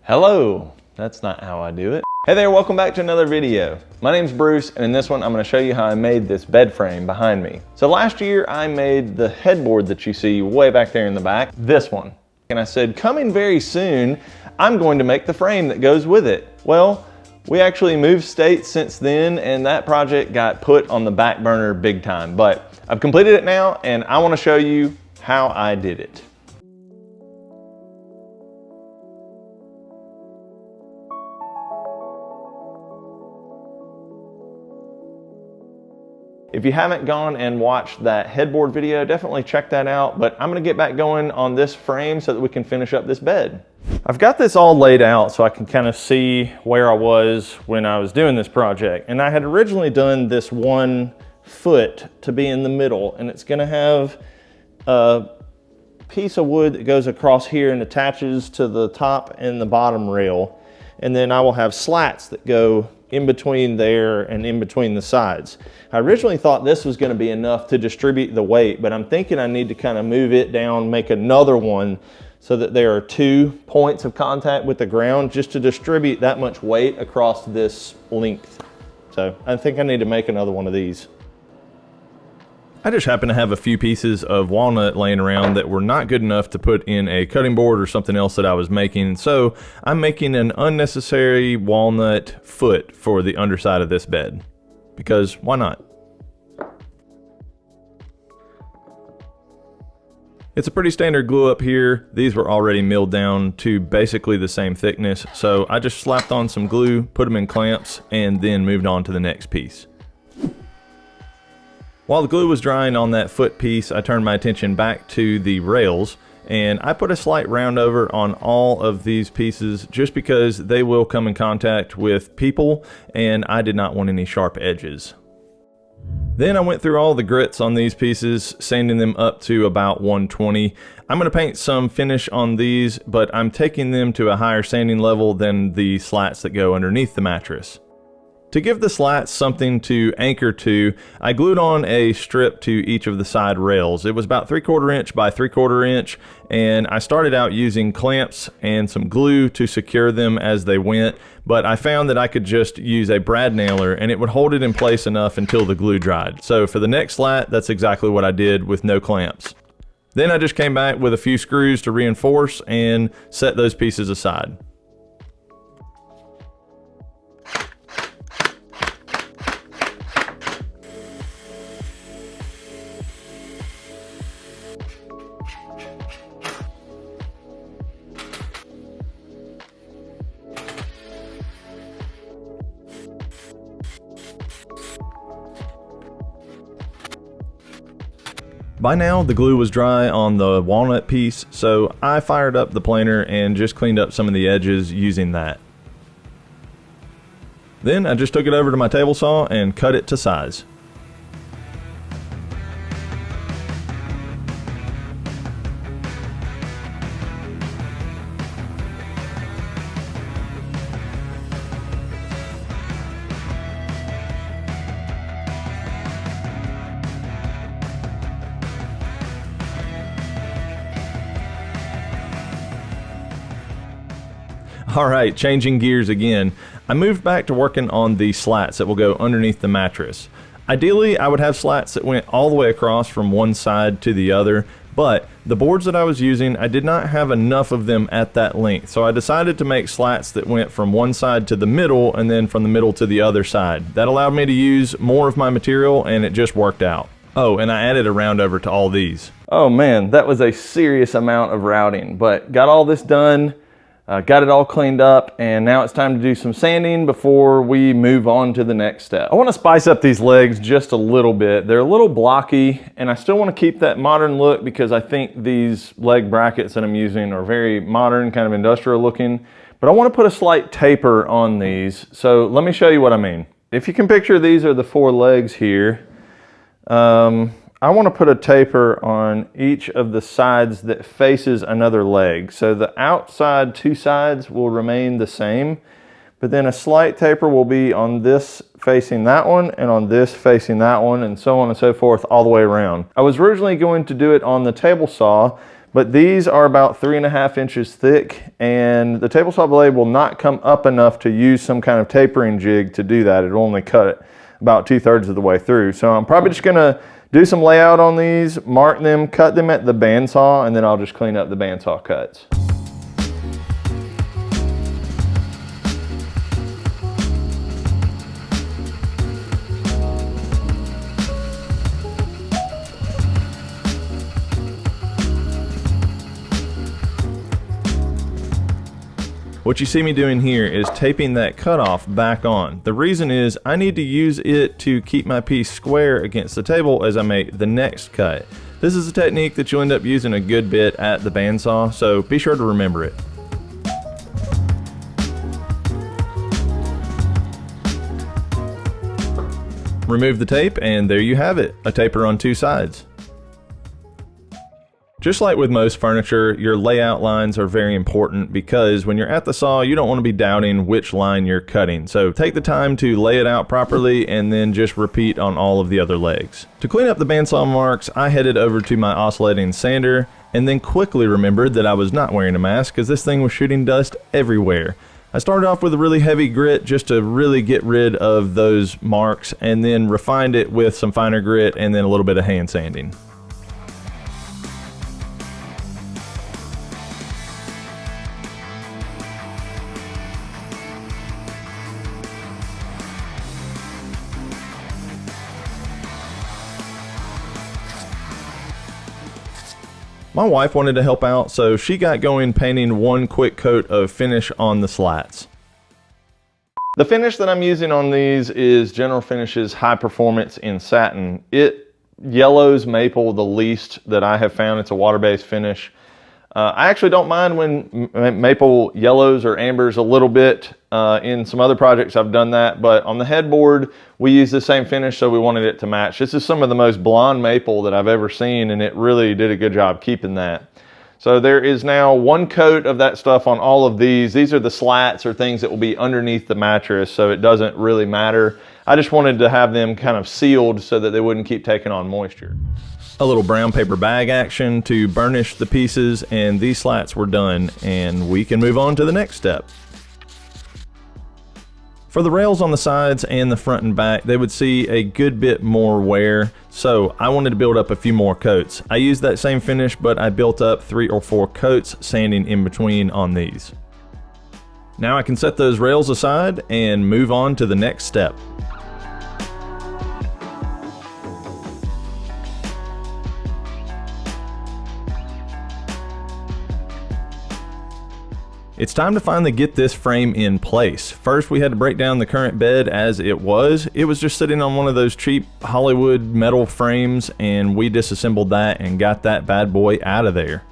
Hello, that's not how I do it. Hey there, welcome back to another video. My name's Bruce, and in this one I'm going to show you how I made this bed frame behind me. So last year I made the headboard that you see way back there in the back, this one. And I said, coming very soon, I'm going to make the frame that goes with it. Well, we actually moved states since then, and that project got put on the back burner big time. But I've completed it now, and I want to show you how I did it. If you haven't gone and watched that headboard video, definitely check that out. But I'm gonna get back going on this frame so that we can finish up this bed. I've got this all laid out so I can kind of see where I was when I was doing this project. And I had originally done this 1 foot to be in the middle, and it's gonna have a piece of wood that goes across here and attaches to the top and the bottom rail. And then I will have slats that go in between there and in between the sides. I originally thought this was going to be enough to distribute the weight, but I'm thinking I need to kind of move it down, make another one so that there are 2 points of contact with the ground just to distribute that much weight across this length. So I think I need to make another one of these. I just happen to have a few pieces of walnut laying around that were not good enough to put in a cutting board or something else that I was making. So I'm making an unnecessary walnut foot for the underside of this bed. Because why not? It's a pretty standard glue up here. These were already milled down to basically the same thickness. So I just slapped on some glue, put them in clamps, and then moved on to the next piece. While the glue was drying on that foot piece, I turned my attention back to the rails, and I put a slight round over on all of these pieces just because they will come in contact with people, and I did not want any sharp edges. Then I went through all the grits on these pieces, sanding them up to about 120. I'm going to paint some finish on these, but I'm taking them to a higher sanding level than the slats that go underneath the mattress. To give the slats something to anchor to, I glued on a strip to each of the side rails. It was about 3/4 inch by 3/4 inch, and I started out using clamps and some glue to secure them as they went, but I found that I could just use a brad nailer and it would hold it in place enough until the glue dried. So for the next slat, that's exactly what I did with no clamps. Then I just came back with a few screws to reinforce and set those pieces aside. By now, the glue was dry on the walnut piece, so I fired up the planer and just cleaned up some of the edges using that. Then I just took it over to my table saw and cut it to size. Alright, changing gears again. I moved back to working on the slats that will go underneath the mattress. Ideally, I would have slats that went all the way across from one side to the other, but the boards that I was using, I did not have enough of them at that length. So I decided to make slats that went from one side to the middle and then from the middle to the other side. That allowed me to use more of my material, and it just worked out. Oh, and I added a round over to all these. Oh man, that was a serious amount of routing, but got all this done. Got it all cleaned up, and now it's time to do some sanding before we move on to the next step. I want to spice up these legs just a little bit. They're a little blocky, and I still want to keep that modern look because I think these leg brackets that I'm using are very modern, kind of industrial looking. But I want to put a slight taper on these, so let me show you what I mean. If you can picture, these are the 4 legs here. I want to put a taper on each of the sides that faces another leg. So the outside 2 sides will remain the same, but then a slight taper will be on this facing that one and on this facing that one, and so on and so forth all the way around. I was originally going to do it on the table saw, but these are about 3.5 inches thick, and the table saw blade will not come up enough to use some kind of tapering jig to do that. It'll only cut it about 2/3 of the way through. So I'm probably just gonna do some layout on these, mark them, cut them at the bandsaw, and then I'll just clean up the bandsaw cuts. What you see me doing here is taping that cutoff back on. The reason is I need to use it to keep my piece square against the table as I make the next cut. This is a technique that you'll end up using a good bit at the bandsaw, so be sure to remember it. Remove the tape, and there you have it, a taper on two sides. Just like with most furniture, your layout lines are very important because when you're at the saw, you don't want to be doubting which line you're cutting. So take the time to lay it out properly and then just repeat on all of the other legs. To clean up the bandsaw marks, I headed over to my oscillating sander and then quickly remembered that I was not wearing a mask because this thing was shooting dust everywhere. I started off with a really heavy grit just to really get rid of those marks, and then refined it with some finer grit and then a little bit of hand sanding. My wife wanted to help out, so she got going painting one quick coat of finish on the slats. The finish that I'm using on these is General Finishes High Performance in Satin. It yellows maple the least that I have found. It's a water-based finish. I actually don't mind when maple yellows or ambers a little bit. In some other projects I've done that, but on the headboard we use the same finish, so we wanted it to match. This is some of the most blonde maple that I've ever seen, and it really did a good job keeping that. So there is now one coat of that stuff on all of these. These are the slats or things that will be underneath the mattress, so it doesn't really matter. I just wanted to have them kind of sealed so that they wouldn't keep taking on moisture. A little brown paper bag action to burnish the pieces, and these slats were done, and we can move on to the next step. For the rails on the sides and the front and back, they would see a good bit more wear, so I wanted to build up a few more coats. I used that same finish, but I built up 3 or 4 coats, sanding in between on these. Now I can set those rails aside and move on to the next step. It's time to finally get this frame in place. First, we had to break down the current bed as it was. It was just sitting on one of those cheap Hollywood metal frames, and we disassembled that and got that bad boy out of there.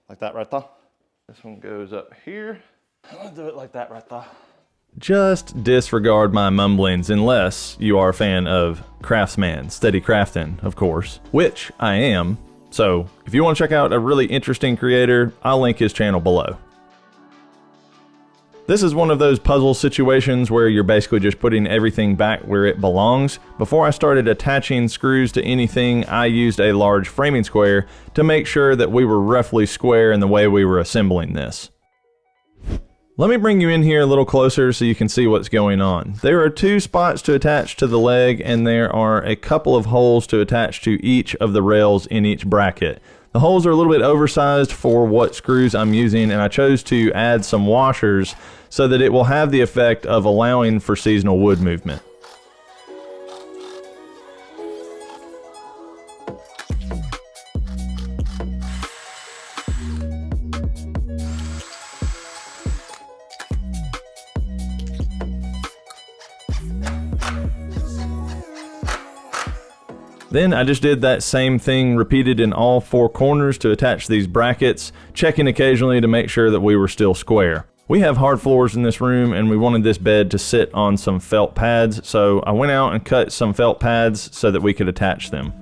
Like that right there. This one goes up here. I'll do it like that right there. Just disregard my mumblings unless you are a fan of Craftsman, Steady Crafting, of course, which I am. So if you want to check out a really interesting creator, I'll link his channel below. This is one of those puzzle situations where you're basically just putting everything back where it belongs. Before I started attaching screws to anything, I used a large framing square to make sure that we were roughly square in the way we were assembling this. Let me bring you in here a little closer so you can see what's going on. There are 2 spots to attach to the leg, and there are a couple of holes to attach to each of the rails in each bracket. The holes are a little bit oversized for what screws I'm using, and I chose to add some washers so that it will have the effect of allowing for seasonal wood movement. Then I just did that same thing repeated in all 4 corners to attach these brackets, checking occasionally to make sure that we were still square. We have hard floors in this room, and we wanted this bed to sit on some felt pads, so I went out and cut some felt pads so that we could attach them.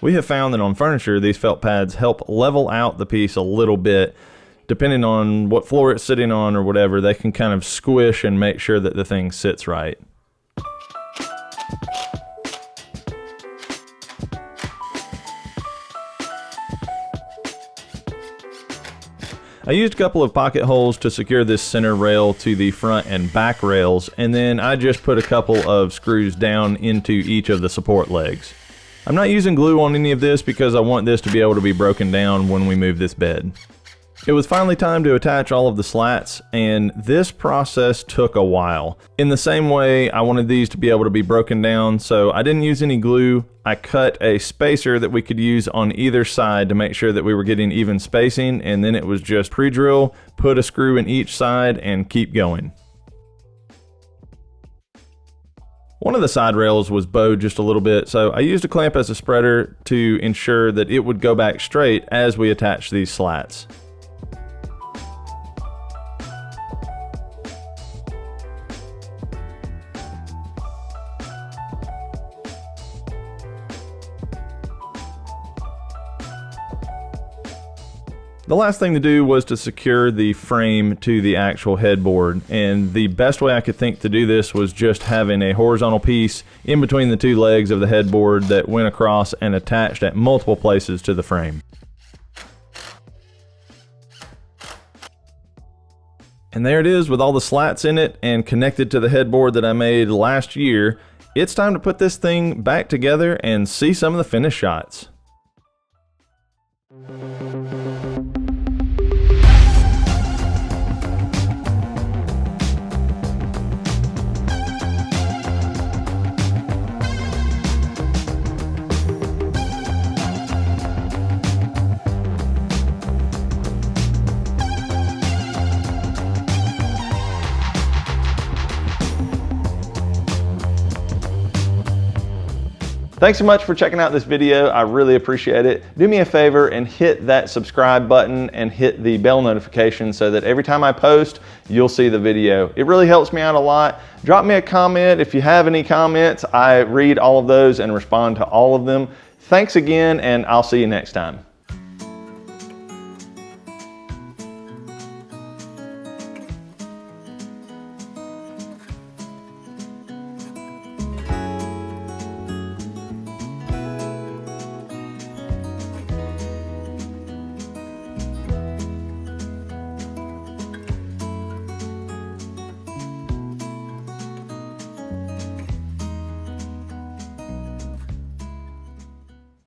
We have found that on furniture, these felt pads help level out the piece a little bit. Depending on what floor it's sitting on or whatever, they can kind of squish and make sure that the thing sits right. I used a couple of pocket holes to secure this center rail to the front and back rails, and then I just put a couple of screws down into each of the support legs. I'm not using glue on any of this because I want this to be able to be broken down when we move this bed. It was finally time to attach all of the slats, and this process took a while. In the same way, I wanted these to be able to be broken down, so I didn't use any glue. I cut a spacer that we could use on either side to make sure that we were getting even spacing, and then it was just pre-drill, put a screw in each side, and keep going. One of the side rails was bowed just a little bit, so I used a clamp as a spreader to ensure that it would go back straight as we attached these slats. The last thing to do was to secure the frame to the actual headboard, and the best way I could think to do this was just having a horizontal piece in between the two legs of the headboard that went across and attached at multiple places to the frame. And there it is with all the slats in it and connected to the headboard that I made last year. It's time to put this thing back together and see some of the finished shots. Thanks so much for checking out this video. I really appreciate it. Do me a favor and hit that subscribe button and hit the bell notification so that every time I post, you'll see the video. It really helps me out a lot. Drop me a comment if you have any comments. I read all of those and respond to all of them. Thanks again, and I'll see you next time.